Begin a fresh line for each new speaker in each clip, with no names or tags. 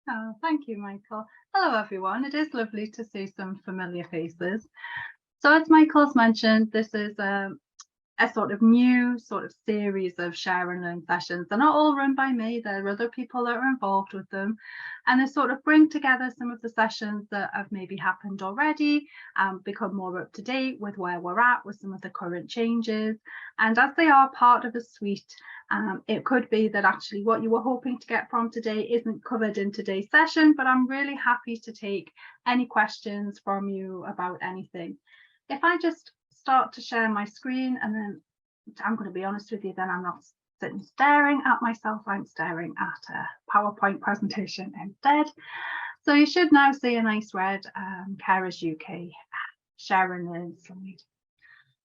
Oh, thank you, Michael. Hello, everyone. It is lovely to see some familiar faces. So as Michael's mentioned, this is a sort of new sort of series of share and learn sessions. They're not all run by me. There are other people that are involved with them, and they sort of bring together some of the sessions that have maybe happened already, become more up to date with where we're at with some of the current changes. And as they are part of a suite, it could be that actually what you were hoping to get from today isn't covered in today's session, but I'm really happy to take any questions from you about anything. If I just start to share my screen, and then I'm going to be honest with you, then I'm not sitting staring at myself, I'm staring at a PowerPoint presentation instead. So you should now see a nice red Carers UK share and learn slide.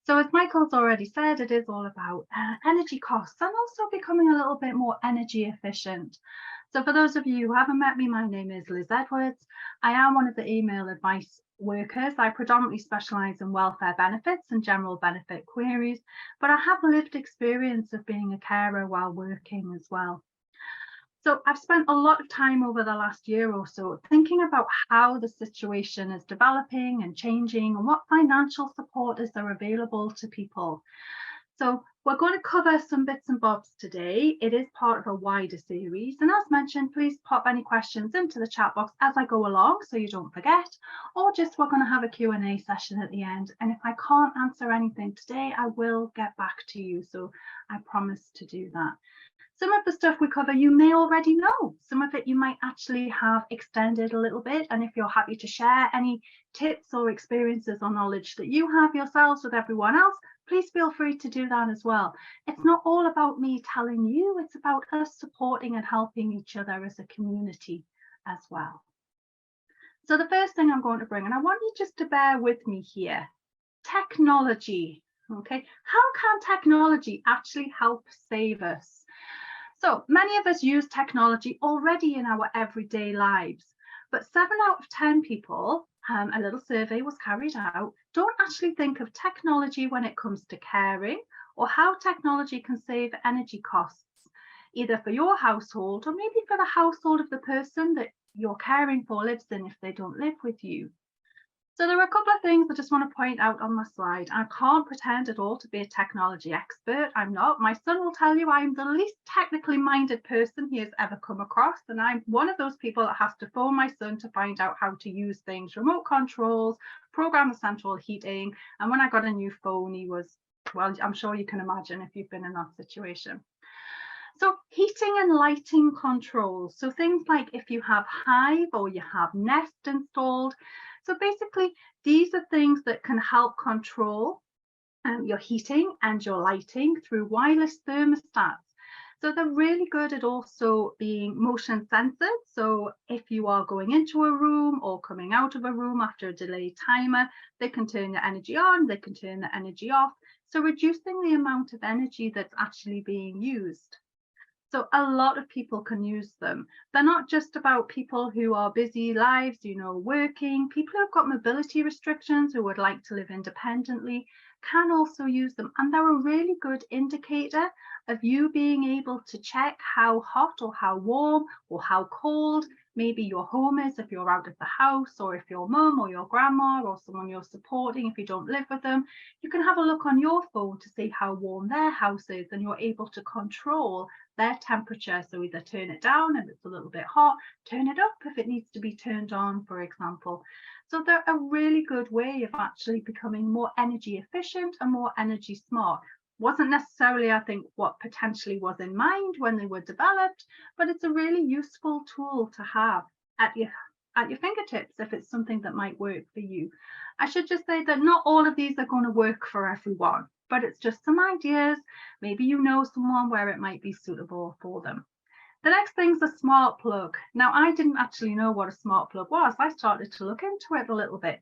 So as Michael's already said, it is all about energy costs and also becoming a little bit more energy efficient. So for those of you who haven't met me, my name is Liz Edwards. I am one of the email advice workers. I predominantly specialise in welfare benefits and general benefit queries, but I have lived experience of being a carer while working as well. So I've spent a lot of time over the last year or so thinking about how the situation is developing and changing and what financial support is there available to people. So we're going to cover some bits and bobs today. It is part of a wider series. And as mentioned, please pop any questions into the chat box as I go along so you don't forget, or just we're going to have a Q&A session at the end. And if I can't answer anything today, I will get back to you. So I promise to do that. Some of the stuff we cover you may already know. Some of it you might actually have extended a little bit. And if you're happy to share any tips or experiences or knowledge that you have yourselves with everyone else, please feel free to do that as well. It's not all about me telling you, it's about us supporting and helping each other as a community as well. So the first thing I'm going to bring, and I want you just to bear with me here, technology. Okay, how can technology actually help save us? So many of us use technology already in our everyday lives, but 7 out of 10 people, a little survey was carried out, don't actually think of technology when it comes to caring or how technology can save energy costs, either for your household or maybe for the household of the person that you're caring for lives in if they don't live with you. So there are a couple of things I just want to point out on my slide. I can't pretend at all to be a technology expert. I'm not. My son will tell you I'm the least technically minded person he has ever come across. And I'm one of those people that has to phone my son to find out how to use things, remote controls, program the central heating. And when I got a new phone, he was, well, I'm sure you can imagine if you've been in that situation. So heating and lighting controls. So things like if you have Hive or you have Nest installed. So basically, these are things that can help control your heating and your lighting through wireless thermostats. So they're really good at also being motion censored. So if you are going into a room or coming out of a room after a delayed timer, they can turn the energy on, they can turn the energy off. So reducing the amount of energy that's actually being used. So a lot of people can use them. They're not just about people who are busy lives, you know, working. People who've got mobility restrictions who would like to live independently can also use them. And they're a really good indicator of you being able to check how hot or how warm or how cold maybe your home is if you're out of the house, or if your mum or your grandma or someone you're supporting, if you don't live with them, you can have a look on your phone to see how warm their house is, and you're able to control their temperature. So either turn it down if it's a little bit hot, turn it up if it needs to be turned on, for example. So they're a really good way of actually becoming more energy efficient and more energy smart. Wasn't necessarily, I think, what potentially was in mind when they were developed, but it's a really useful tool to have at your fingertips if it's something that might work for you. I should just say that not all of these are going to work for everyone, but it's just some ideas. Maybe you know someone where it might be suitable for them. The next thing's a smart plug. Now, I didn't actually know what a smart plug was. I started to look into it a little bit.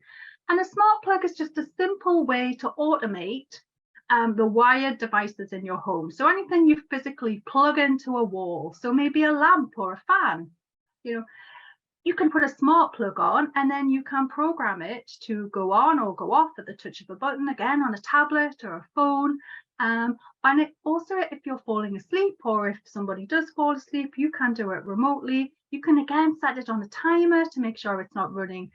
And a smart plug is just a simple way to automate the wired devices in your home. So anything you physically plug into a wall, so maybe a lamp or a fan, you know, you can put a smart plug on and then you can program it to go on or go off at the touch of a button, again on a tablet or a phone. And it also, if you're falling asleep or if somebody does fall asleep, you can do it remotely. You can again set it on a timer to make sure it's not running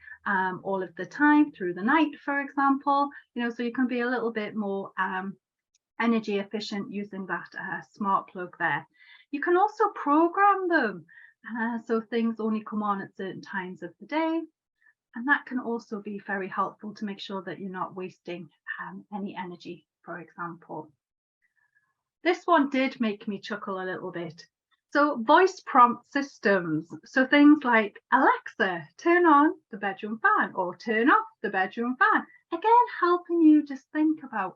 all of the time through the night, for example. So you can be a little bit more energy efficient using that smart plug there. You can also program them so things only come on at certain times of the day. And that can also be very helpful to make sure that you're not wasting any energy, for example. This one did make me chuckle a little bit. So voice prompt systems. So things like, Alexa, turn on the bedroom fan or turn off the bedroom fan. Again, helping you just think about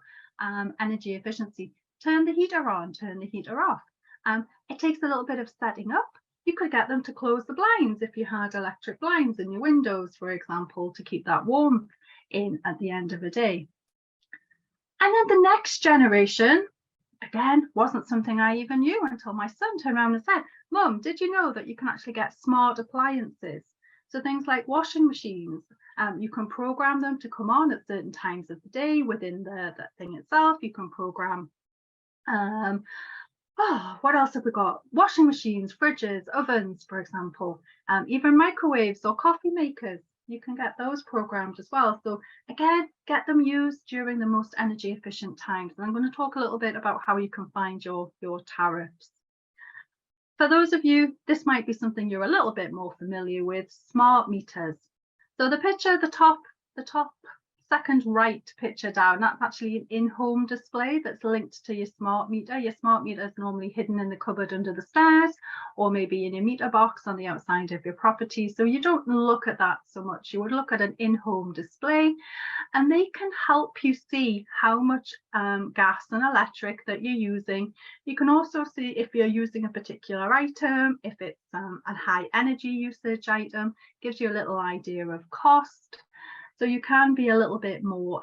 energy efficiency. Turn the heater on, turn the heater off. It takes a little bit of setting up. You could get them to close the blinds if you had electric blinds in your windows, for example, to keep that warmth in at the end of the day. And then the next generation, again, wasn't something I even knew until my son turned around and said, Mum, did you know that you can actually get smart appliances? So things like washing machines, you can program them to come on at certain times of the day within the thing itself. You can program, what else have we got? Washing machines, fridges, ovens, for example, even microwaves or coffee makers. You can get those programmed as well. So again, get them used during the most energy efficient times. And I'm going to talk a little bit about how you can find your tariffs. For those of you, this might be something you're a little bit more familiar with, smart meters. So the picture, the top second right picture down, that's actually an in-home display that's linked to your smart meter. Your smart meter is normally hidden in the cupboard under the stairs or maybe in your meter box on the outside of your property. So you don't look at that so much. You would look at an in-home display, and they can help you see how much gas and electric that you're using. You can also see if you're using a particular item, if it's a high energy usage item, gives you a little idea of cost. So you can be a little bit more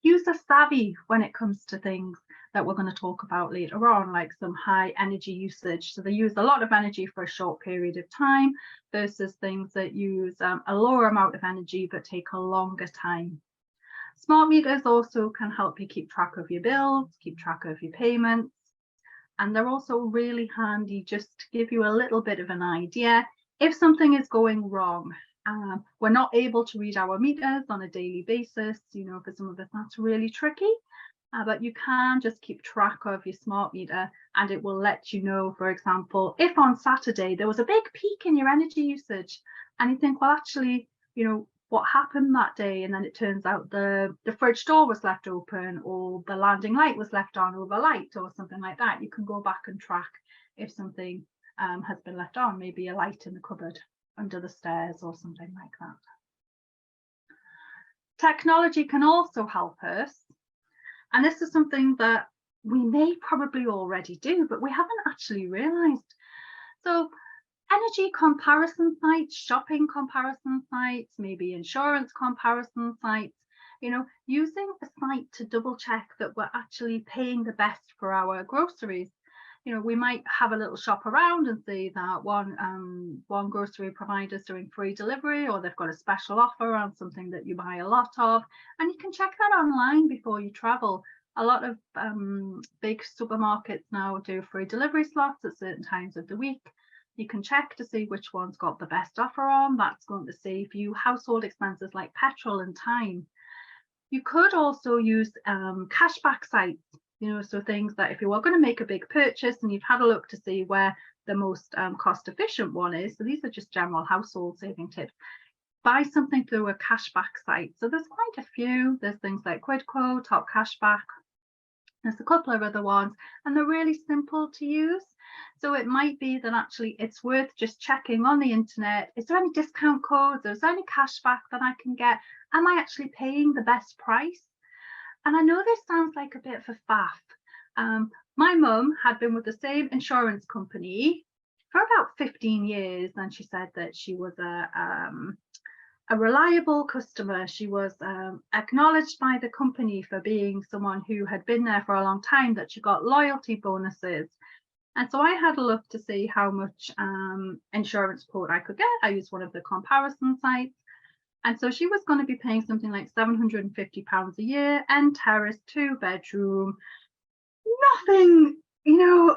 user savvy when it comes to things that we're going to talk about later on, like some high energy usage. So they use a lot of energy for a short period of time versus things that use a lower amount of energy but take a longer time. Smart meters also can help you keep track of your bills, keep track of your payments. And they're also really handy just to give you a little bit of an idea if something is going wrong. We're not able to read our meters on a daily basis. For some of us that's really tricky, but you can just keep track of your smart meter and it will let you know, for example, if on Saturday there was a big peak in your energy usage and you think, well, actually, what happened that day, and then it turns out the fridge door was left open or the landing light was left on overnight or something like that. You can go back and track if something has been left on, maybe a light in the cupboard under the stairs or something like that. Technology can also help us, and this is something that we may probably already do, but we haven't actually realized. So energy comparison sites, shopping comparison sites, maybe insurance comparison sites, using a site to double check that we're actually paying the best for our groceries. We might have a little shop around and see that one grocery provider is doing free delivery, or they've got a special offer on something that you buy a lot of, and you can check that online before you travel. A lot of big supermarkets now do free delivery slots at certain times of the week. You can check to see which one's got the best offer on. That's going to save you household expenses like petrol and time. You could also use cashback sites. So things that if you are going to make a big purchase and you've had a look to see where the most cost efficient one is, so these are just general household saving tips, buy something through a cashback site. So there's quite a few. There's things like Quidco, Top Cashback. There's a couple of other ones, and they're really simple to use. So it might be that actually it's worth just checking on the internet. Is there any discount codes? Is there any cashback that I can get? Am I actually paying the best price? And I know this sounds like a bit of a faff. My mum had been with the same insurance company for about 15 years, and she said that she was a reliable customer. She was acknowledged by the company for being someone who had been there for a long time, that she got loyalty bonuses. And so I had a look to see how much insurance quote I could get. I used one of the comparison sites. And so she was going to be paying something like £750 a year, end terrace, 2-bedroom, nothing,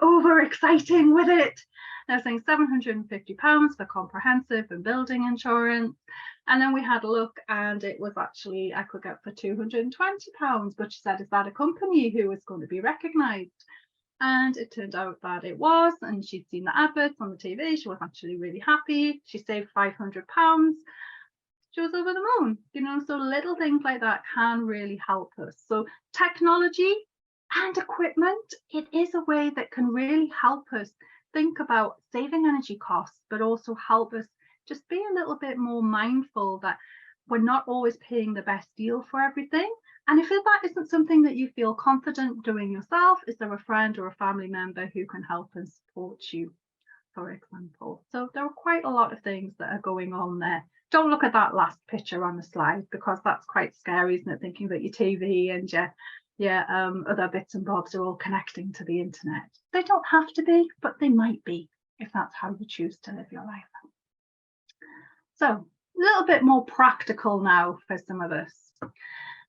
over exciting with it. They're saying £750 for comprehensive and building insurance. And then we had a look, and it was actually, I could get for £220. But she said, is that a company who is going to be recognised? And it turned out that it was, and she'd seen the adverts on the TV. She was actually really happy. She saved £500. She was over the moon, so little things like that can really help us. So technology and equipment, it is a way that can really help us think about saving energy costs, but also help us just be a little bit more mindful that we're not always paying the best deal for everything. And if that isn't something that you feel confident doing yourself, is there a friend or a family member who can help and support you, for example? So there are quite a lot of things that are going on there. Don't look at that last picture on the slide, because that's quite scary, isn't it? Thinking that your TV and your other bits and bobs are all connecting to the internet. They don't have to be, but they might be if that's how you choose to live your life. So a little bit more practical now for some of us.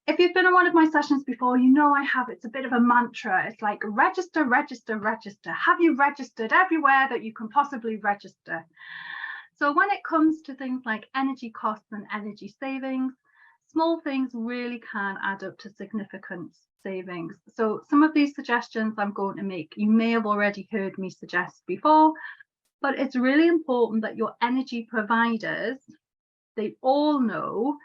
If you've been on one of my sessions before, I have, it's a bit of a mantra. It's like register, register, register. Have you registered everywhere that you can possibly register? So when it comes to things like energy costs and energy savings, small things really can add up to significant savings. So some of these suggestions I'm going to make, you may have already heard me suggest before, but it's really important that your energy providers, they all know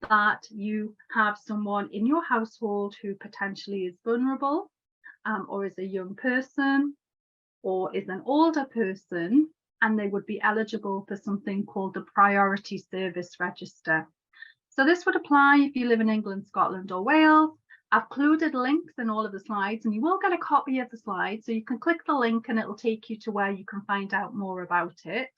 that you have someone in your household who potentially is vulnerable, or is a young person, or is an older person, and they would be eligible for something called the Priority Service Register. So this would apply if you live in England, Scotland, or Wales. I've included links in all of the slides, and you will get a copy of the slide, so you can click the link and it will take you to where you can find out more about it.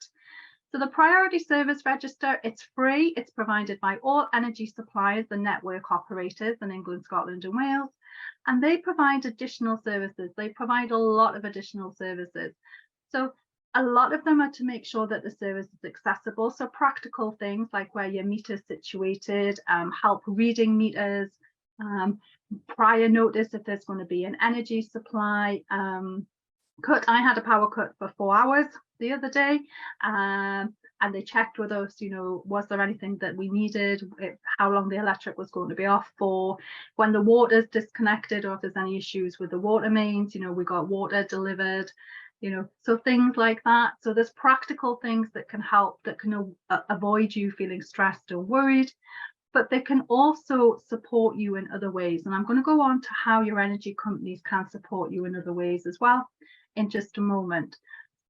So the Priority Service Register, it's free. It's provided by all energy suppliers and network operators in England, Scotland, and Wales, and they provide additional services. They provide a lot of additional services. So a lot of them are to make sure that the service is accessible. So practical things like where your meter is situated, help reading meters, prior notice if there's going to be an energy supply cut. I had a power cut for 4 hours the other day, and they checked with us, was there anything that we needed, how long the electric was going to be off for, when the water's disconnected, or if there's any issues with the water mains, we got water delivered, so things like that. So there's practical things that can help, that can avoid you feeling stressed or worried, but they can also support you in other ways. And I'm going to go on to how your energy companies can support you in other ways as well in just a moment.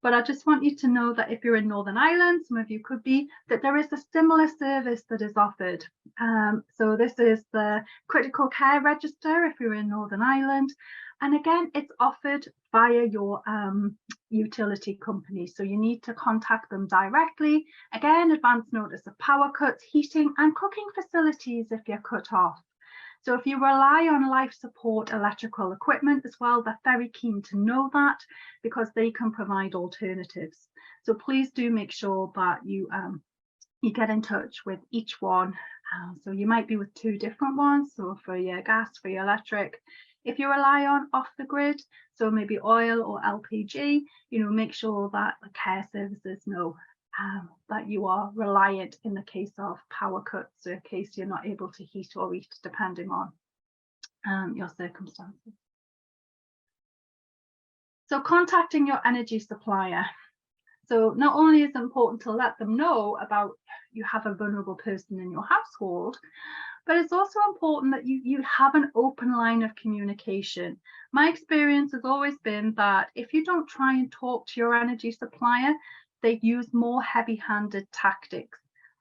But I just want you to know that if you're in Northern Ireland, some of you could be, that there is a similar service that is offered. So this is the Critical Care Register if you're in Northern Ireland. And again, it's offered via your utility company. So you need to contact them directly. Again, advance notice of power cuts, heating and cooking facilities if you're cut off. So if you rely on life support electrical equipment as well, they're very keen to know that, because they can provide alternatives. So please do make sure that you get in touch with each one. So you might be with 2 different ones. So for your gas, for your electric, if you rely on off the grid, so maybe oil or LPG, make sure that the care services know that you are reliant in the case of power cuts, or in case you're not able to heat or eat, depending on your circumstances. So contacting your energy supplier. So not only is it important to let them know about you have a vulnerable person in your household, but it's also important that you have an open line of communication. My experience has always been that if you don't try and talk to your energy supplier, they use more heavy-handed tactics.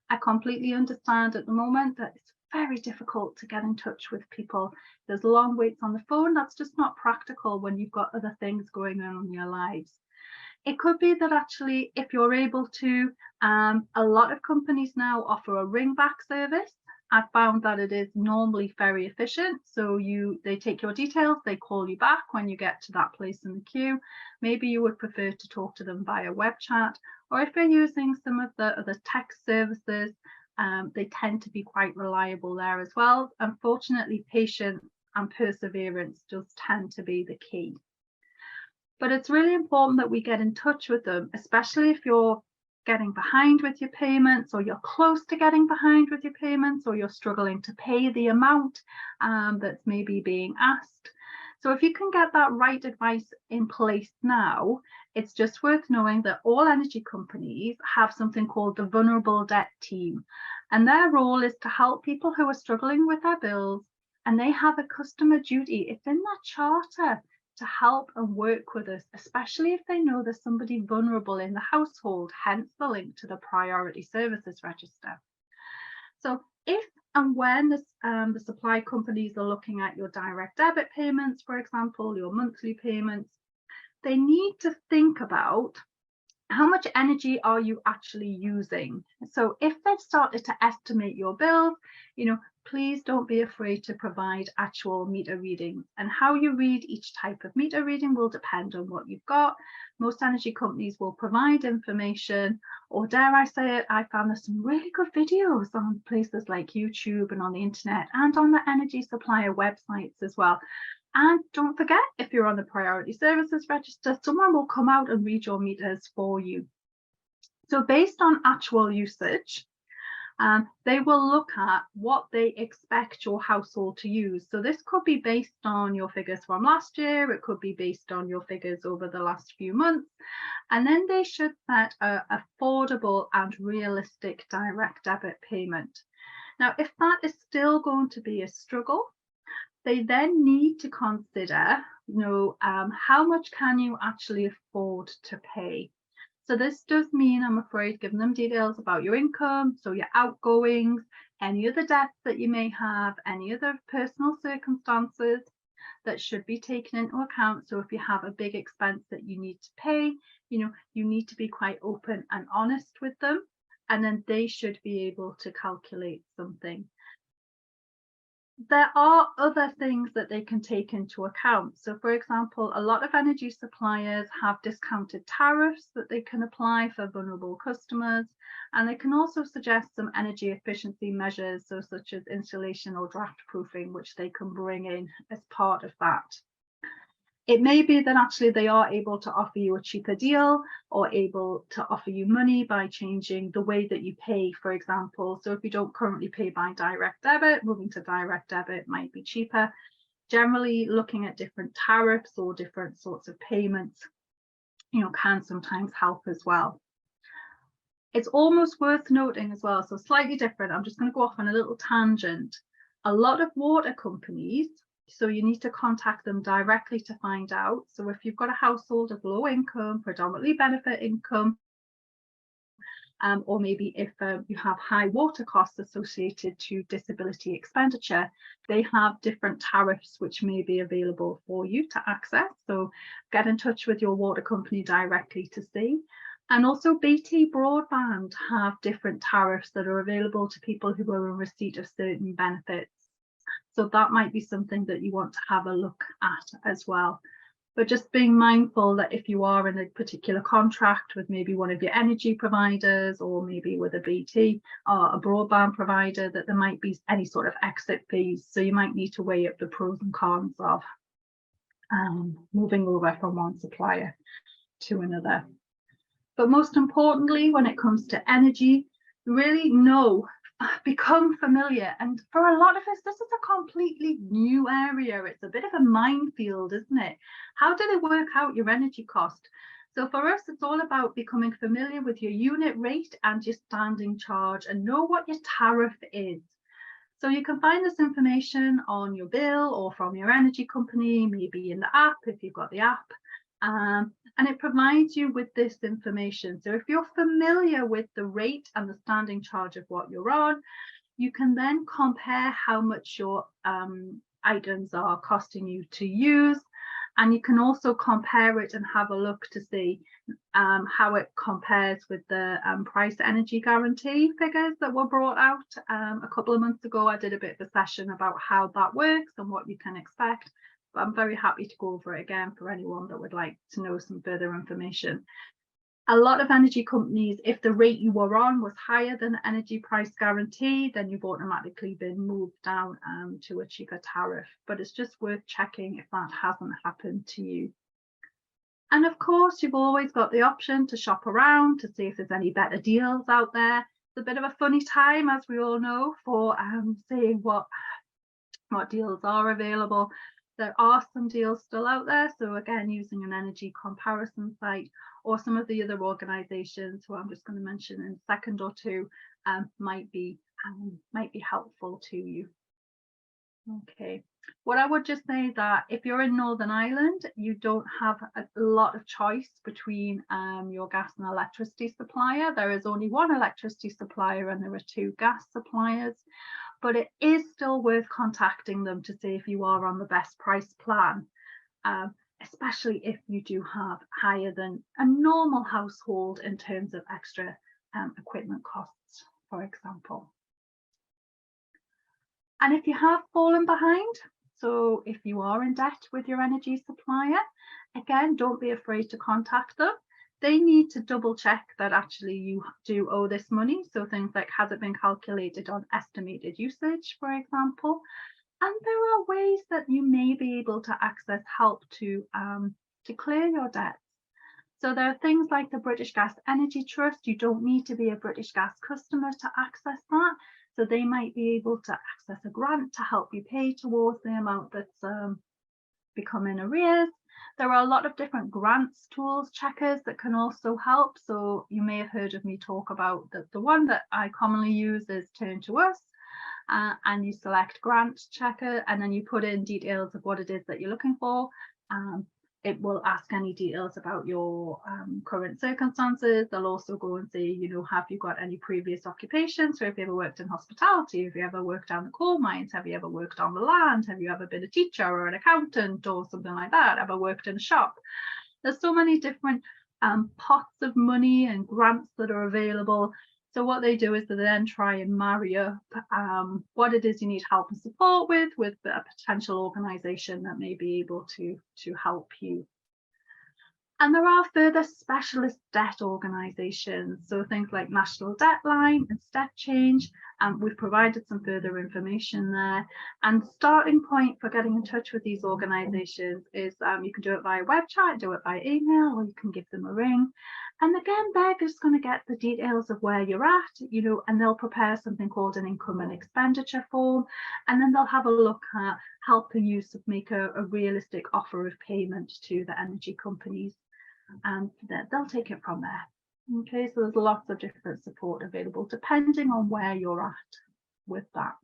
I completely understand at the moment that it's very difficult to get in touch with people. There's long waits on the phone. That's just not practical when you've got other things going on in your lives. It could be that actually, if you're able to, a lot of companies now offer a ring-back service. I've found that it is normally very efficient. So they take your details, they call you back when you get to that place in the queue. Maybe you would prefer to talk to them via web chat, or if you're using some of the other text services, they tend to be quite reliable there as well. Unfortunately, patience and perseverance does tend to be the key. But it's really important that we get in touch with them, especially if you're getting behind with your payments, or you're close to getting behind with your payments, or you're struggling to pay the amount that's maybe being asked. So if you can get that right advice in place now, it's just worth knowing that all energy companies have something called the Vulnerable Debt Team. And their role is to help people who are struggling with their bills, and they have a customer duty. It's in their charter to help and work with us, especially if they know there's somebody vulnerable in the household, hence the link to the Priority Services Register. So if and when the supply companies are looking at your direct debit payments, for example, your monthly payments, they need to think about how much energy are you actually using. So if they've started to estimate your bills, please don't be afraid to provide actual meter readings. And how you read each type of meter reading will depend on what you've got. Most energy companies will provide information, or dare I say it, I found there's some really good videos on places like YouTube and on the internet and on the Energy Supplier websites as well. And don't forget, if you're on the Priority Services Register, someone will come out and read your meters for you. So based on actual usage, they will look at what they expect your household to use. So this could be based on your figures from last year, it could be based on your figures over the last few months, and then they should set an affordable and realistic direct debit payment. Now, if that is still going to be a struggle, they then need to consider, how much can you actually afford to pay? So this does mean, I'm afraid, giving them details about your income, so your outgoings, any other debts that you may have, any other personal circumstances that should be taken into account. So if you have a big expense that you need to pay, you need to be quite open and honest with them, and then they should be able to calculate something. There are other things that they can take into account. So for example, a lot of energy suppliers have discounted tariffs that they can apply for vulnerable customers, and they can also suggest some energy efficiency measures, so such as insulation or draft proofing, which they can bring in as part of that. It may be that actually they are able to offer you a cheaper deal, or able to offer you money by changing the way that you pay, for example. So if you don't currently pay by direct debit, moving to direct debit might be cheaper. Generally, looking at different tariffs or different sorts of payments, can sometimes help as well. It's almost worth noting as well, so slightly different, I'm just going to go off on a little tangent. A lot of water companies, so you need to contact them directly to find out. So if you've got a household of low income, predominantly benefit income, or maybe if you have high water costs associated to disability expenditure, they have different tariffs which may be available for you to access. So get in touch with your water company directly to see. And also BT Broadband have different tariffs that are available to people who are in receipt of certain benefits. So that might be something that you want to have a look at as well. But just being mindful that if you are in a particular contract with maybe one of your energy providers, or maybe with a BT or a broadband provider, that there might be any sort of exit fees. So you might need to weigh up the pros and cons of moving over from one supplier to another. But most importantly, when it comes to energy, really become familiar. And for a lot of us, this is a completely new area. It's a bit of a minefield, isn't it? How do they work out your energy cost? So for us, it's all about becoming familiar with your unit rate and your standing charge, and know what your tariff is. So you can find this information on your bill or from your energy company, maybe in the app if you've got the app. And it provides you with this information. So if you're familiar with the rate and the standing charge of what you're on, you can then compare how much your items are costing you to use. And you can also compare it and have a look to see how it compares with the price energy guarantee figures that were brought out a couple of months ago. I did a bit of a session about how that works and what you can expect. But I'm very happy to go over it again for anyone that would like to know some further information. A lot of energy companies, if the rate you were on was higher than the energy price guarantee, then you've automatically been moved down to a cheaper tariff. But it's just worth checking if that hasn't happened to you. And of course, you've always got the option to shop around to see if there's any better deals out there. It's a bit of a funny time, as we all know, for seeing what deals are available. There are some deals still out there. So again, using an energy comparison site or some of the other organizations who I'm just going to mention in a second or two might be helpful to you. Okay, what I would just say that if you're in Northern Ireland, you don't have a lot of choice between your gas and electricity supplier. There is only one electricity supplier and there are two gas suppliers, but it is still worth contacting them to see if you are on the best price plan, especially if you do have higher than a normal household in terms of extra equipment costs, for example. And if you have fallen behind, so if you are in debt with your energy supplier, again, don't be afraid to contact them. They need to double check that actually you do owe this money. So things like, has it been calculated on estimated usage, for example? And there are ways that you may be able to access help to clear your debts. So there are things like the British Gas Energy Trust. You don't need to be a British Gas customer to access that. So they might be able to access a grant to help you pay towards the amount that's become in arrears. There are a lot of different grants tools, checkers that can also help. So you may have heard of me talk about the one that I commonly use is Turn to Us. And you select grant checker and then you put in details of what it is that you're looking for. It will ask any details about your current circumstances. They'll also go and say, you know, have you got any previous occupations? So if you ever worked in hospitality, have you ever worked down the coal mines? Have you ever worked on the land? Have you ever been a teacher or an accountant or something like that? Ever worked in a shop? There's so many different pots of money and grants that are available. So what they do is they then try and marry up what it is you need help and support with a potential organisation that may be able to help you. And there are further specialist debt organisations, so things like National Debt Line and Step Change. We've provided some further information there. And starting point for getting in touch with these organisations is you can do it via web chat, do it by email, or you can give them a ring. And again, they're just going to get the details of where you're at, you know, and they'll prepare something called an income and expenditure form. And then they'll have a look at helping you to make a realistic offer of payment to the energy companies. And they'll take it from there. Okay, so there's lots of different support available depending on where you're at with that.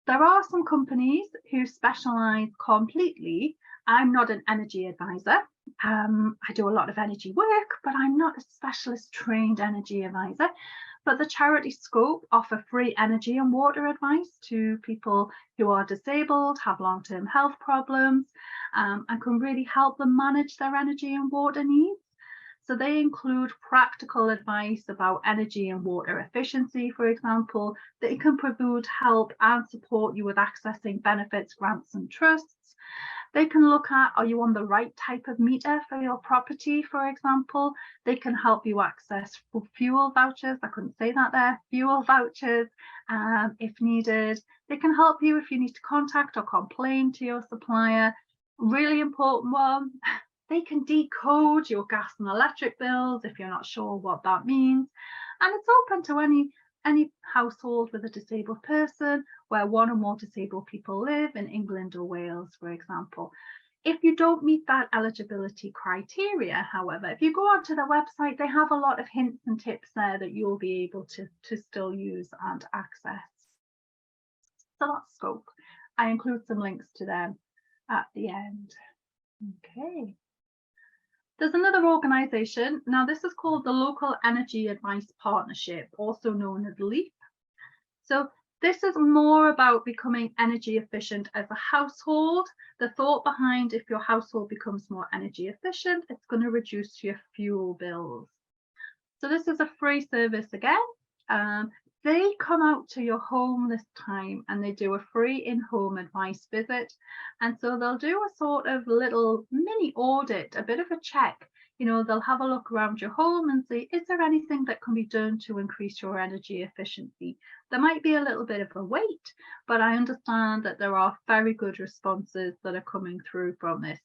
There are some companies who specialise completely. I'm not an energy advisor. I do a lot of energy work, but I'm not a specialist trained energy advisor. But the charity Scope offer free energy and water advice to people who are disabled, have long-term health problems, and can really help them manage their energy and water needs. So they include practical advice about energy and water efficiency, for example. They can provide help and support you with accessing benefits, grants and trusts. They can look at, are you on the right type of meter for your property, for example? They can help you access fuel vouchers. I couldn't say that there. Fuel vouchers if needed. They can help you if you need to contact or complain to your supplier. Really important one. They can decode your gas and electric bills if you're not sure what that means. And it's open to any household with a disabled person where one or more disabled people live in England or Wales, for example. If you don't meet that eligibility criteria, however, if you go onto their website, they have a lot of hints and tips there that you'll be able to still use and access. So that's Scope. I include some links to them at the end. Okay. There's another organisation. Now, this is called the Local Energy Advice Partnership, also known as LEAP. So this is more about becoming energy efficient as a household. The thought behind, if your household becomes more energy efficient, it's going to reduce your fuel bills. So this is a free service again. They come out to your home this time and they do a free in-home advice visit. And so they'll do a sort of little mini audit, a bit of a check. You know, they'll have a look around your home and say, is there anything that can be done to increase your energy efficiency? There might be a little bit of a wait, but I understand that there are very good responses that are coming through from this.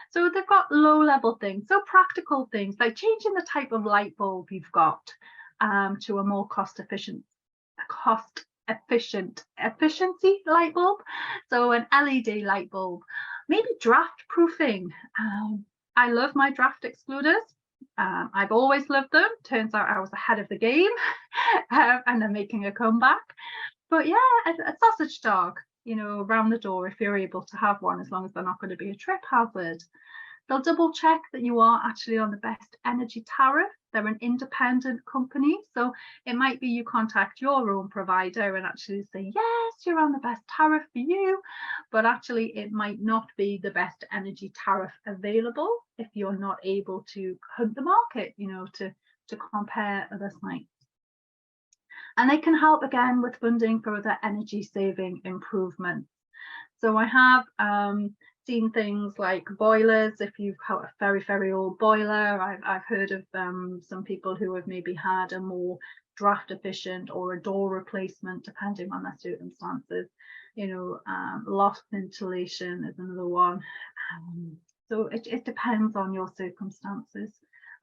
So they've got low-level things, so practical things like changing the type of light bulb you've got to a more cost-efficient efficiency light bulb. So an LED light bulb, maybe draft proofing. I love my draft excluders. I've always loved them. Turns out I was ahead of the game and they're making a comeback. But yeah, a sausage dog, you know, around the door if you're able to have one, as long as they're not going to be a trip hazard. They'll double check that you are actually on the best energy tariff. They're an independent company, so it might be you contact your own provider and actually say, yes, you're on the best tariff for you, but actually it might not be the best energy tariff available if you're not able to hunt the market, you know, to compare other sites. And they can help again with funding for other energy saving improvements. So I have seen things like boilers. If you've got a very, very old boiler, I've heard of some people who have maybe had a more draft efficient or a door replacement, depending on their circumstances. You know, loft ventilation is another one. So it depends on your circumstances,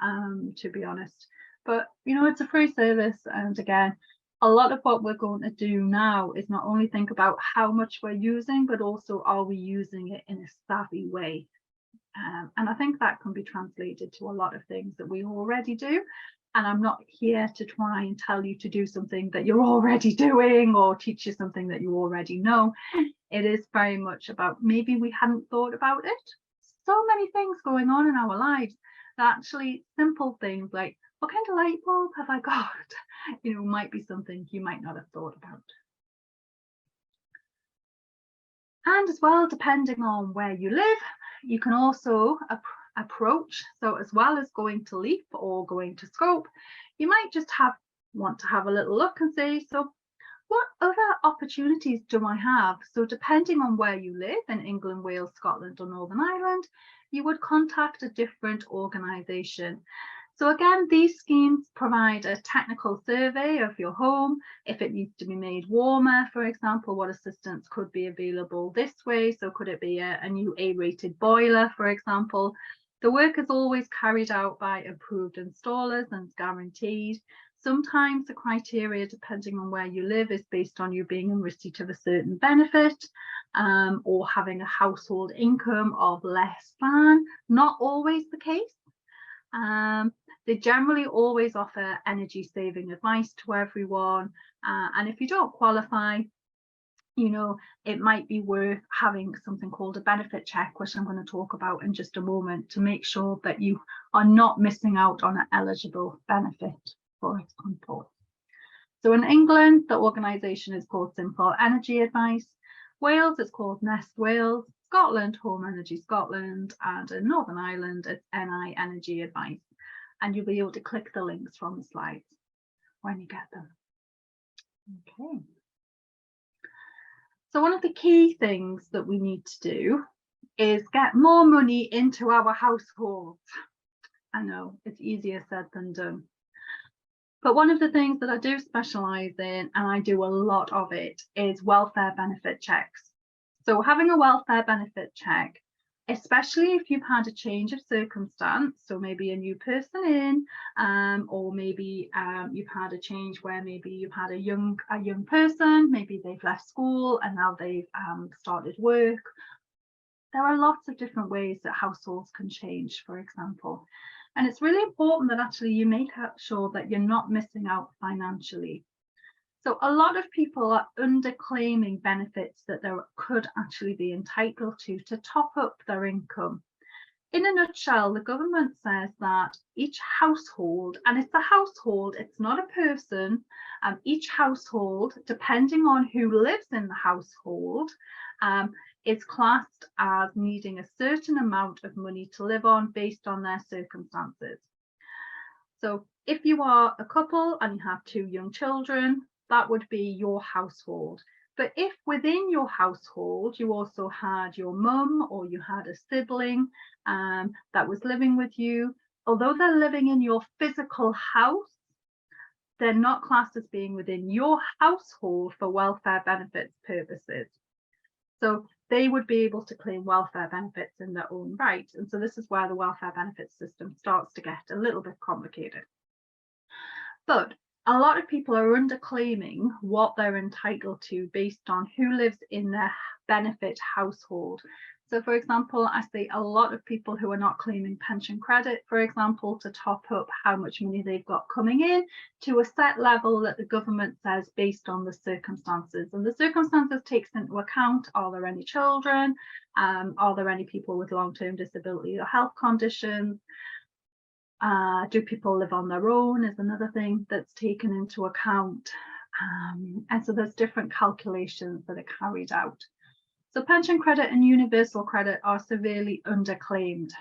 to be honest. But, you know, it's a free service. And again, a lot of what we're going to do now is not only think about how much we're using, but also are we using it in a savvy way? And I think that can be translated to a lot of things that we already do. And I'm not here to try and tell you to do something that you're already doing or teach you something that you already know. It is very much about maybe we hadn't thought about it. So many things going on in our lives that actually simple things like, what kind of light bulb have I got? You know, might be something you might not have thought about. And as well, depending on where you live, you can also approach. So as well as going to Leap or going to Scope, you might just want to have a little look and say, so what other opportunities do I have? So depending on where you live in England, Wales, Scotland or Northern Ireland, you would contact a different organisation. So again, these schemes provide a technical survey of your home. If it needs to be made warmer, for example, what assistance could be available this way? So could it be a new A-rated boiler, for example? The work is always carried out by approved installers and guaranteed. Sometimes the criteria, depending on where you live, is based on you being in receipt of a certain benefit or having a household income of less than. Not always the case. They generally always offer energy saving advice to everyone. And if you don't qualify, you know, it might be worth having something called a benefit check, which I'm going to talk about in just a moment, to make sure that you are not missing out on an eligible benefit, for example. So in England, the organisation is called Simple Energy Advice. Wales, it's called Nest Wales. Scotland, Home Energy Scotland. And in Northern Ireland, it's NI Energy Advice. And you'll be able to click the links from the slides when you get them. Okay. So one of the key things that we need to do is get more money into our households. I know it's easier said than done. But one of the things that I do specialise in, and I do a lot of it, is welfare benefit checks. So having a welfare benefit check, especially if you've had a change of circumstance, so maybe a new person in, or maybe you've had a change where maybe you've had a young person, maybe they've left school and now they've started work. There are lots of different ways that households can change, for example. And it's really important that actually you make sure that you're not missing out financially. So a lot of people are underclaiming benefits that they could actually be entitled to top up their income. In a nutshell, the government says that each household, and it's a household, it's not a person, each household, depending on who lives in the household, is classed as needing a certain amount of money to live on based on their circumstances. So if you are a couple and you have 2 young children, that would be your household. But if within your household you also had your mum or you had a sibling that was living with you, although they're living in your physical house, they're not classed as being within your household for welfare benefits purposes. So they would be able to claim welfare benefits in their own right. And so this is where the welfare benefits system starts to get a little bit complicated. But a lot of people are underclaiming what they're entitled to based on who lives in their benefit household. So, for example, I see a lot of people who are not claiming pension credit, for example, to top up how much money they've got coming in to a set level that the government says based on the circumstances. And the circumstances takes into account, are there any children? Are there any people with long-term disability or health conditions? Do people live on their own is another thing that's taken into account. And so there's different calculations that are carried out. So pension credit and universal credit are severely underclaimed.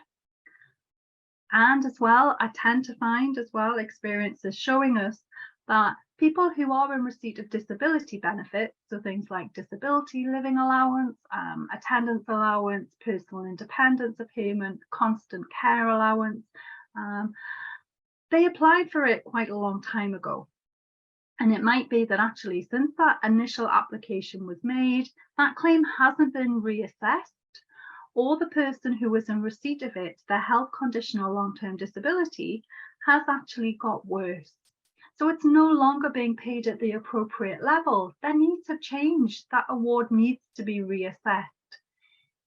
And as well, I tend to find as well experiences showing us that people who are in receipt of disability benefits, so things like disability living allowance, attendance allowance, personal independence payment, constant care allowance, they applied for it quite a long time ago. And it might be that actually since that initial application was made, that claim hasn't been reassessed, or the person who was in receipt of it, their health condition or long-term disability has actually got worse. So it's no longer being paid at the appropriate level. Their needs have changed. That award needs to be reassessed.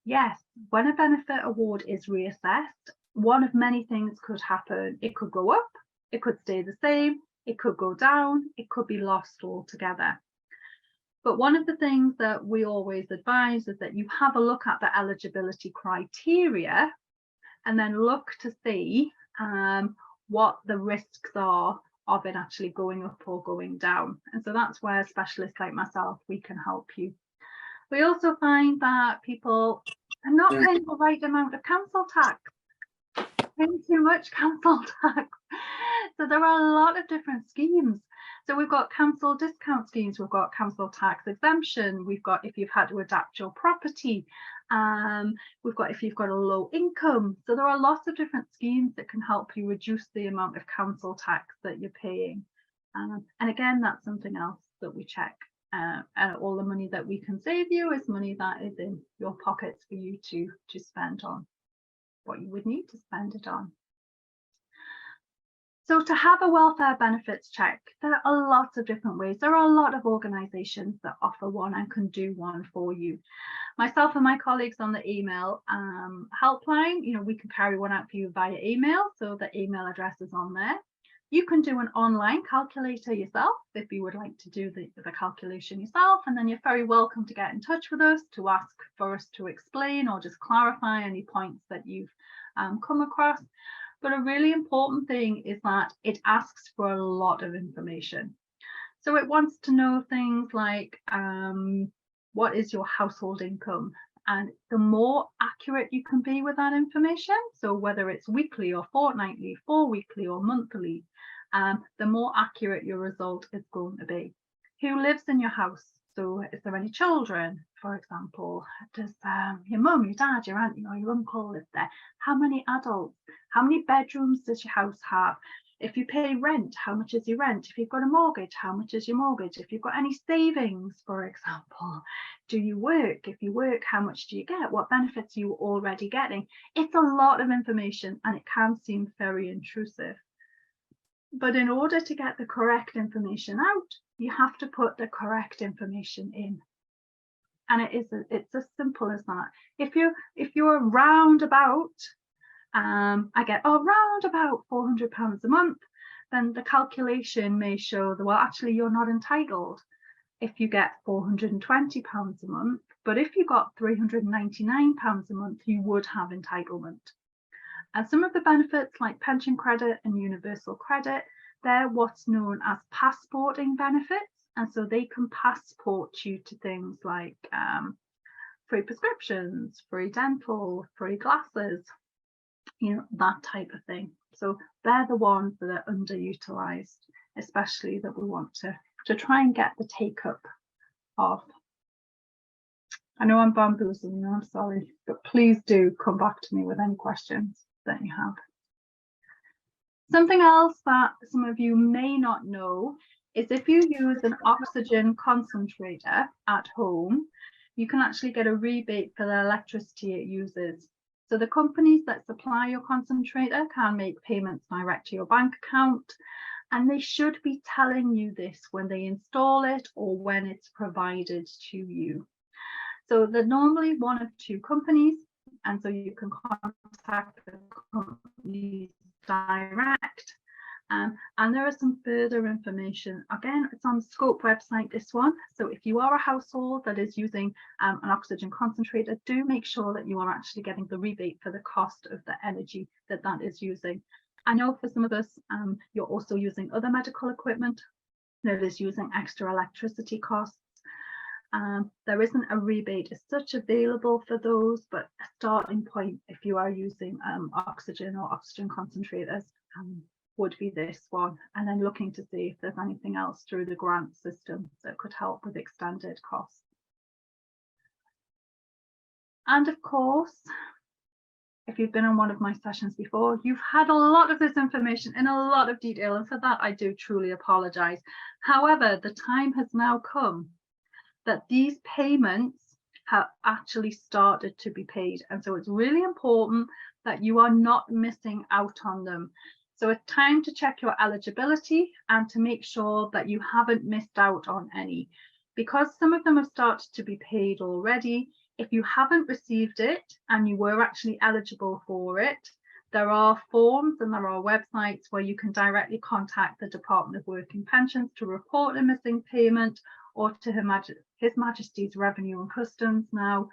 Yes, when a benefit award is reassessed, one of many things could happen. It could go up, it could stay the same, it could go down, it could be lost altogether. But one of the things that we always advise is that you have a look at the eligibility criteria and then look to see what the risks are of it actually going up or going down. And so that's where specialists like myself, we can help you. We also find that people are not paying the right amount of council tax. Paying too much council tax. So there are a lot of different schemes. So we've got council discount schemes, we've got council tax exemption, we've got if you've had to adapt your property, we've got if you've got a low income. So there are lots of different schemes that can help you reduce the amount of council tax that you're paying. And again, that's something else that we check. And all the money that we can save you is money that is in your pockets for you to spend on what you would need to spend it on. So to have a welfare benefits check, there are lots of different ways. There are a lot of organisations that offer one and can do one for you. Myself and my colleagues on the email helpline, we can carry one out for you via email. So the email address is on there. You can do an online calculator yourself if you would like to do the calculation yourself, and then you're very welcome to get in touch with us to ask for us to explain or just clarify any points that you've come across. But a really important thing is that it asks for a lot of information. So it wants to know things like what is your household income? And the more accurate you can be with that information, so whether it's weekly or fortnightly, 4 weekly or monthly, the more accurate your result is going to be. Who lives in your house? So is there any children, for example? Does your mum, your dad, your aunt, your uncle live there? How many adults? How many bedrooms does your house have? If you pay rent, how much is your rent? If you've got a mortgage, how much is your mortgage? If you've got any savings, for example, do you work? If you work, how much do you get? What benefits are you already getting? It's a lot of information and it can seem very intrusive. But in order to get the correct information out, you have to put the correct information in. And it's as simple as that. If you're roundabout, I get round about £400 a month, then the calculation may show that, well, actually you're not entitled if you get £420 a month, but if you got £399 a month, you would have entitlement. And some of the benefits like pension credit and universal credit, they're what's known as passporting benefits. And so they can passport you to things like free prescriptions, free dental, free glasses, that type of thing. So they're the ones that are underutilized, especially that we want to try and get the take up of. I know I'm bamboozling you, I'm sorry, but please do come back to me with any questions that you have. Something else that some of you may not know is if you use an oxygen concentrator at home, you can actually get a rebate for the electricity it uses. So the companies that supply your concentrator can make payments direct to your bank account, and they should be telling you this when they install it or when it's provided to you. So they're normally one of two companies, and so you can contact the companies direct. And there is some further information. Again, it's on the Scope website, this one. So if you are a household that is using an oxygen concentrator, do make sure that you are actually getting the rebate for the cost of the energy that that is using. I know for some of us, you're also using other medical equipment that is using extra electricity costs. There isn't a rebate as such available for those, but a starting point if you are using oxygen or oxygen concentrators would be this one, and then looking to see if there's anything else through the grant system that could help with extended costs. And of course, if you've been on one of my sessions before, you've had a lot of this information in a lot of detail, and for that I do truly apologize. However, the time has now come that these payments have actually started to be paid, and so it's really important that you are not missing out on them. So it's time to check your eligibility and to make sure that you haven't missed out on any. Because some of them have started to be paid already, if you haven't received it and you were actually eligible for it, there are forms and there are websites where you can directly contact the Department of Work and Pensions to report a missing payment, or to His Majesty's Revenue and Customs now,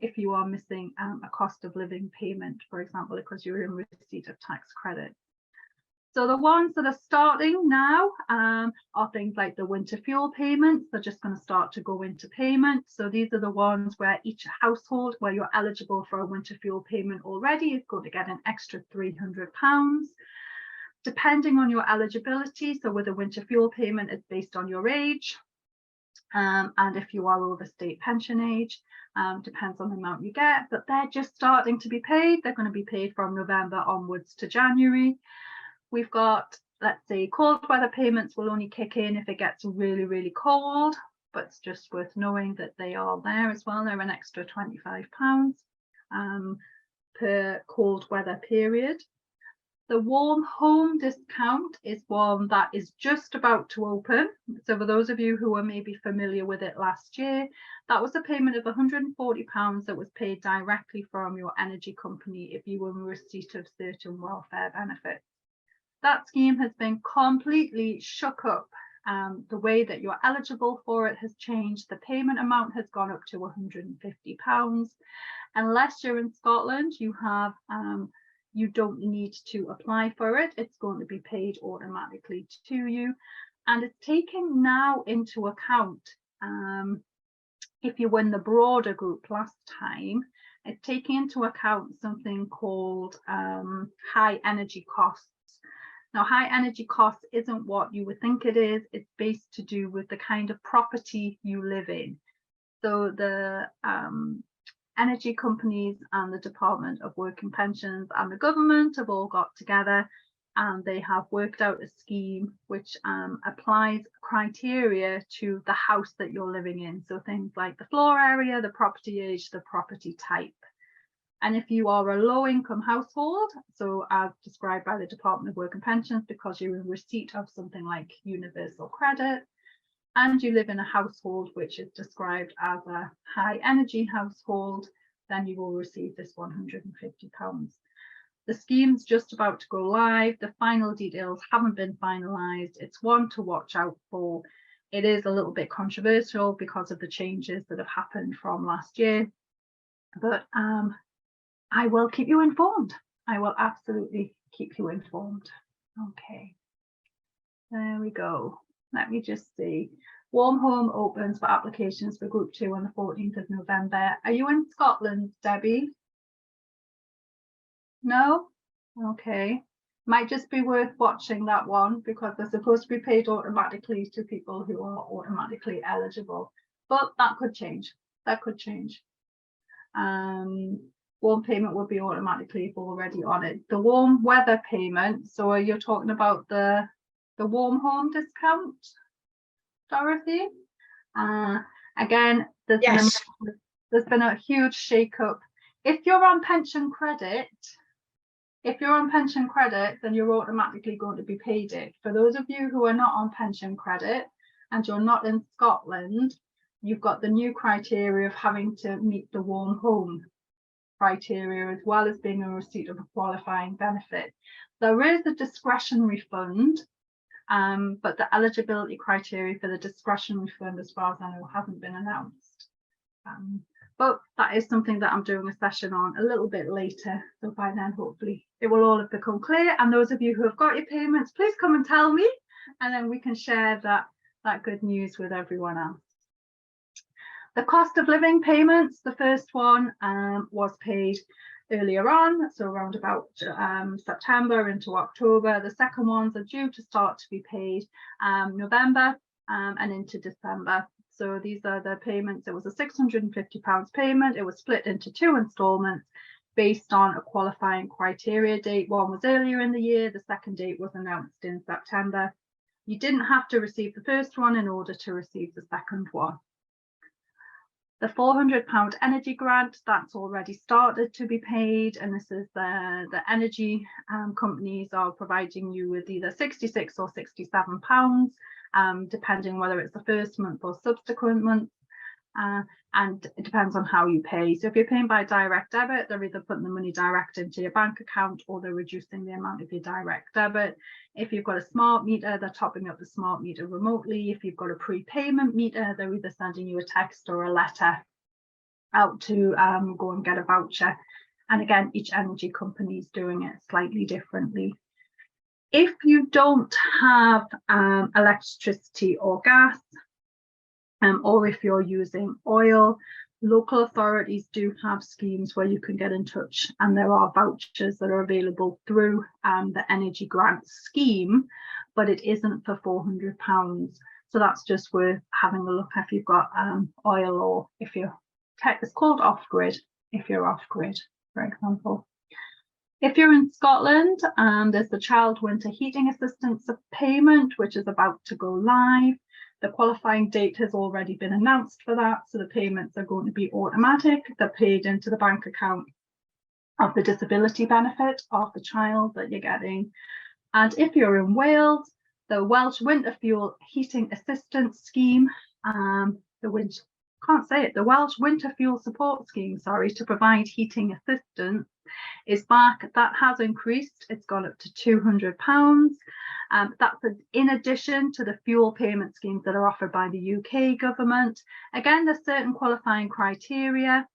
if you are missing a cost of living payment, for example, because you're in receipt of tax credit. So the ones that are starting now are things like the winter fuel payments. They're just going to start to go into payment. So these are the ones where each household where you're eligible for a winter fuel payment already is going to get an extra £300. Depending on your eligibility, so with a winter fuel payment, it's based on your age. And if you are over state pension age, depends on the amount you get, but they're just starting to be paid. They're going to be paid from November onwards to January. We've got, let's say, cold weather payments will only kick in if it gets really, really cold, but it's just worth knowing that they are there as well. They're an extra £25 per cold weather period. The warm home discount is one that is just about to open. So for those of you who are maybe familiar with it last year, that was a payment of £140 that was paid directly from your energy company if you were in receipt of certain welfare benefits. That scheme has been completely shook up. The way that you're eligible for it has changed. The payment amount has gone up to £150. Unless you're in Scotland, you don't need to apply for it. It's going to be paid automatically to you. And it's taken now into account, if you win the broader group last time, it's taking into account something called high energy costs. Now, high energy costs isn't what you would think it is. It's based to do with the kind of property you live in. So the energy companies and the Department of Work and Pensions and the government have all got together and they have worked out a scheme which applies criteria to the house that you're living in. So things like the floor area, the property age, the property type. And if you are a low income household, so as described by the Department of Work and Pensions, because you're in receipt of something like universal credit, and you live in a household which is described as a high energy household, then you will receive this £150. The scheme's just about to go live. The final details haven't been finalised. It's one to watch out for. It is a little bit controversial because of the changes that have happened from last year, but I will keep you informed. I will absolutely keep you informed. Okay, there we go. Let me just see. Warm Home opens for applications for Group 2 on the 14th of November. Are you in Scotland, Debbie? No? Okay. Might just be worth watching that one because they're supposed to be paid automatically to people who are automatically eligible. But that could change. That could change. warm payment will be automatically already on it. The warm weather payment, so you're talking about the warm home discount, Dorothy? Again, there's been a huge shake-up. If you're on pension credit, then you're automatically going to be paid it. For those of you who are not on pension credit and you're not in Scotland, you've got the new criteria of having to meet the warm home criteria, as well as being a receipt of a qualifying benefit. There is a discretionary fund, but the eligibility criteria for the discretionary fund, as far as I know, hasn't been announced. But that is something that I'm doing a session on a little bit later. So by then, hopefully, it will all have become clear. And those of you who have got your payments, please come and tell me, and then we can share that good news with everyone else. The cost of living payments, the first one was paid earlier on, so around about September into October. The second ones are due to start to be paid November and into December. So these are the payments. It was a £650 payment. It was split into 2 installments based on a qualifying criteria date. One was earlier in the year. The second date was announced in September. You didn't have to receive the first one in order to receive the second one. The £400 energy grant, that's already started to be paid, and this is the energy companies are providing you with either £66 or £67, depending whether it's the first month or subsequent month, and it depends on how you pay. So if you're paying by direct debit, they're either putting the money direct into your bank account or they're reducing the amount of your direct debit. If you've got a smart meter, they're topping up the smart meter remotely. If you've got a prepayment meter, they're either sending you a text or a letter out to go and get a voucher. And again, each energy company is doing it slightly differently. If you don't have electricity or gas, or if you're using oil, local authorities do have schemes where you can get in touch, and there are vouchers that are available through the energy grant scheme, but it isn't for £400. So that's just worth having a look if you've got oil, or if you're it's called off-grid, if you're off-grid, for example. If you're in Scotland, there's the Child Winter Heating Assistance payment, which is about to go live. The qualifying date has already been announced for that, so the payments are going to be automatic. They're paid into the bank account of the disability benefit of the child that you're getting. And if you're in Wales, the Welsh Winter Fuel Heating Assistance Scheme, the Welsh Winter Fuel Support Scheme, to provide heating assistance is back. That has increased. It's gone up to £200. That's in addition to the fuel payment schemes that are offered by the UK government. Again, there's certain qualifying criteria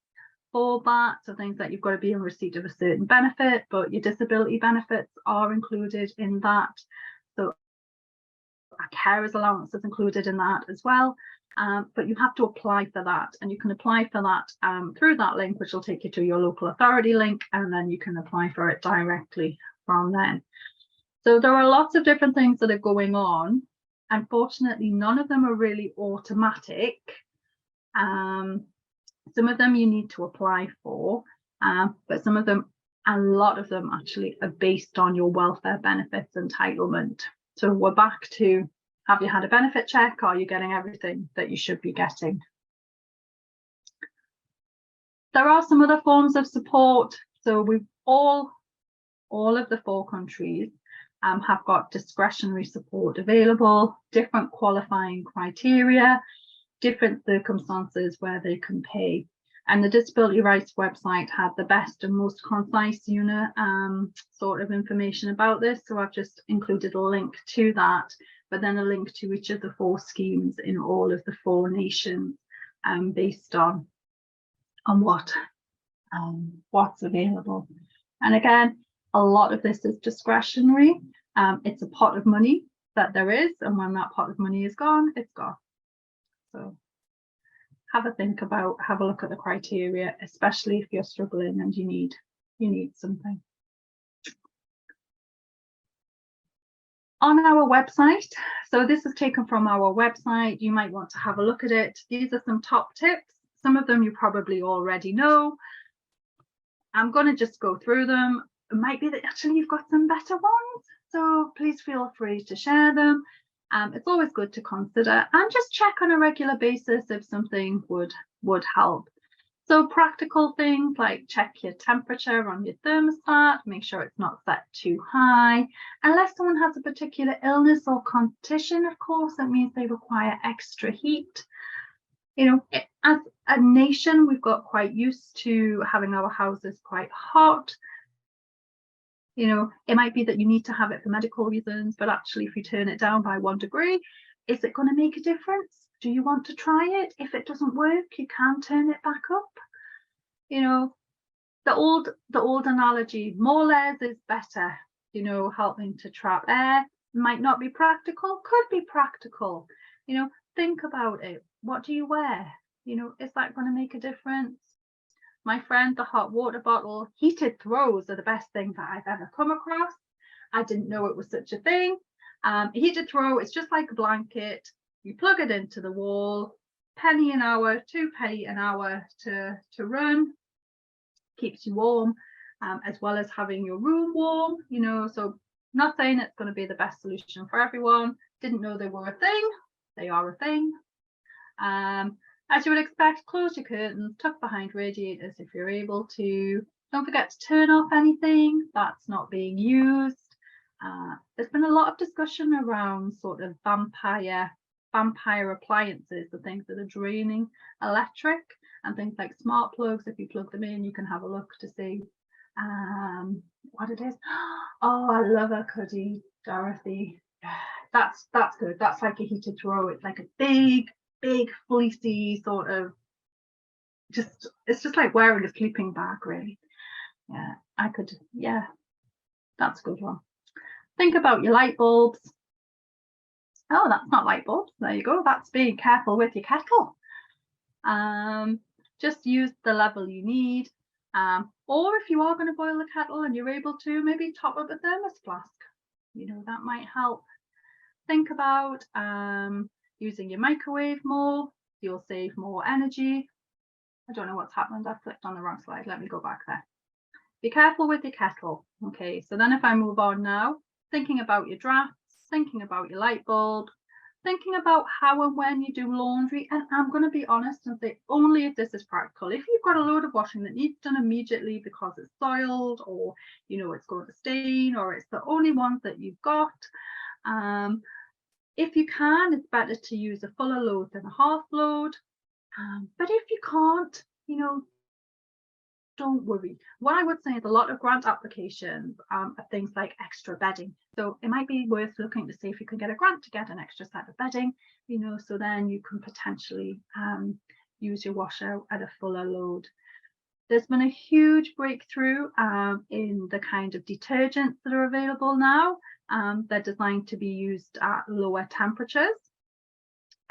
for that, so things that you've got to be in receipt of a certain benefit, but your disability benefits are included in that. So a carer's allowance is included in that as well. But you have to apply for that, and you can apply for that through that link, which will take you to your local authority link, and then you can apply for it directly from then. So there are lots of different things that are going on. Unfortunately, none of them are really automatic. Some of them you need to apply for, but some of them, a lot of them actually are based on your welfare benefits entitlement. So we're back to, have you had a benefit check? Are you getting everything that you should be getting? There are some other forms of support. So we've all of the 4 countries have got discretionary support available, different qualifying criteria, different circumstances where they can pay. And the Disability Rights website had the best and most concise unit sort of information about this. So I've just included a link to that, but then a link to each of the 4 schemes in all of the 4 nations based on what's available. And again, a lot of this is discretionary. It's a pot of money that there is, and when that pot of money is gone, it's gone. So have a look at the criteria, especially if you're struggling and you need something. On our website, so this is taken from our website, you might want to have a look at it. These are some top tips. Some of them you probably already know. I'm going to just go through them. It might be that actually you've got some better ones, so please feel free to share them. It's always good to consider and just check on a regular basis if something would help. So practical things like check your temperature on your thermostat, make sure it's not set too high. Unless someone has a particular illness or condition, of course, that means they require extra heat. You know, as a nation, we've got quite used to having our houses quite hot. You know, it might be that you need to have it for medical reasons, but actually if you turn it down by 1 degree, is it going to make a difference? Do you want to try it? If it doesn't work, you can turn it back up. You know, the old analogy, more layers is better. You know, helping to trap air might not be practical, could be practical. You know, think about it. What do you wear? You know, is that going to make a difference? My friend, the hot water bottle, heated throws are the best thing that I've ever come across. I didn't know it was such a thing. A heated throw, it's just like a blanket. You plug it into the wall, penny an hour, 2 penny an hour to run, keeps you warm, as well as having your room warm, you know. So not saying it's going to be the best solution for everyone. Didn't know they were a thing. They are a thing. As you would expect, close your curtains, tuck behind radiators if you're able to. Don't forget to turn off anything that's not being used. There's been a lot of discussion around sort of vampire appliances, the things that are draining electric, and things like smart plugs. If you plug them in, you can have a look to see what it is. Oh, I love a Cuddy, Dorothy. That's good. That's like a heated throw. It's like a big fleecy sort of, it's just like wearing a sleeping bag, really. Yeah, that's a good one. Think about your light bulbs. Oh, that's not light bulbs. There you go. That's being careful with your kettle. Just use the level you need. Or if you are going to boil the kettle and you're able to, maybe top up a thermos flask. You know, that might help. Think about using your microwave more. You'll save more energy. I don't know what's happened. I've clicked on the wrong slide. Let me go back there. Be careful with your kettle. Okay, so then if I move on now, thinking about your drafts, thinking about your light bulb, thinking about how and when you do laundry. And I'm going to be honest and say only if this is practical. If you've got a load of washing that needs done immediately because it's soiled, or you know it's going to stain, or it's the only ones that you've got, if you can, it's better to use a fuller load than a half load. But if you can't, you know, don't worry. What I would say is a lot of grant applications are things like extra bedding. So it might be worth looking to see if you can get a grant to get an extra set of bedding, you know, so then you can potentially use your washer at a fuller load. There's been a huge breakthrough in the kind of detergents that are available now. They're designed to be used at lower temperatures.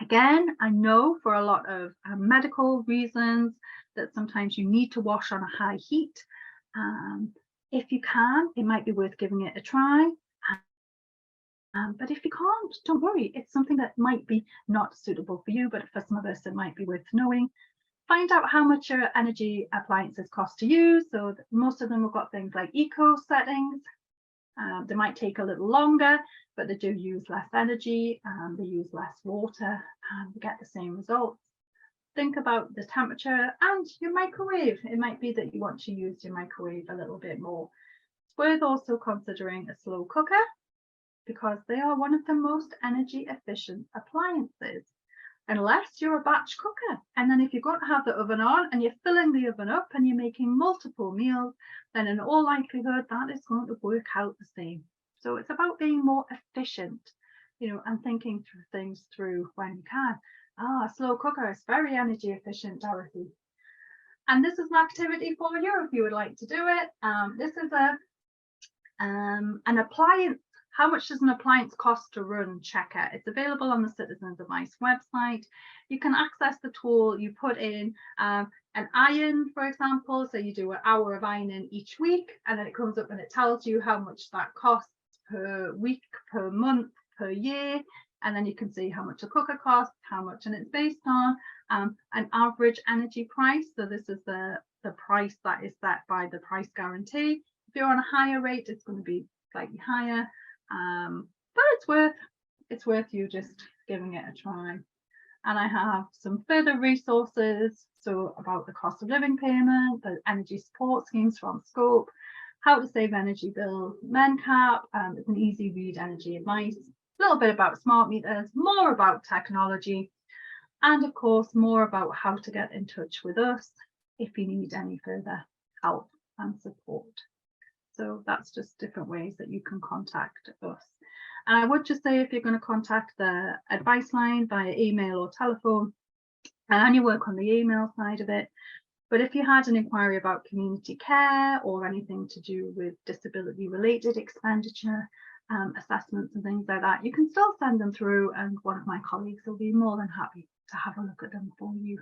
Again, I know for a lot of medical reasons that sometimes you need to wash on a high heat. If you can, it might be worth giving it a try. But if you can't, don't worry. It's something that might be not suitable for you, but for some of us, it might be worth knowing. Find out how much your energy appliances cost to use. So most of them have got things like eco settings. They might take a little longer, but they do use less energy, they use less water, and you get the same results. Think about the temperature and your microwave. It might be that you want to use your microwave a little bit more. It's worth also considering a slow cooker because they are one of the most energy efficient appliances, unless you're a batch cooker. And then if you've got to have the oven on and you're filling the oven up and you're making multiple meals, then in all likelihood that is going to work out the same. So it's about being more efficient, you know, and thinking through things through when you can. A slow cooker is very energy efficient, Dorothy. And this is an activity for you if you would like to do it. This is an appliance. How much does an appliance cost to run checker? It's available on the Citizen Device website. You can access the tool. You put in an iron, for example. So you do an hour of ironing each week, and then it comes up and it tells you how much that costs per week, per month, per year. And then you can see how much a cooker costs, how much, and it's based on an average energy price. So this is the the price that is set by the price guarantee. If you're on a higher rate, it's going to be slightly higher, but it's worth you just giving it a try. And I have some further resources, so about the cost of living payment, the energy support schemes from Scope, how to save energy bills, MenCap, it's an easy read energy advice, a little bit about smart meters, more about technology, and of course more about how to get in touch with us if you need any further help and support. So that's just different ways that you can contact us. And I would just say, if you're going to contact the advice line via email or telephone, I only work on the email side of it. But if you had an inquiry about community care or anything to do with disability related expenditure, assessments and things like that, you can still send them through, and one of my colleagues will be more than happy to have a look at them for you.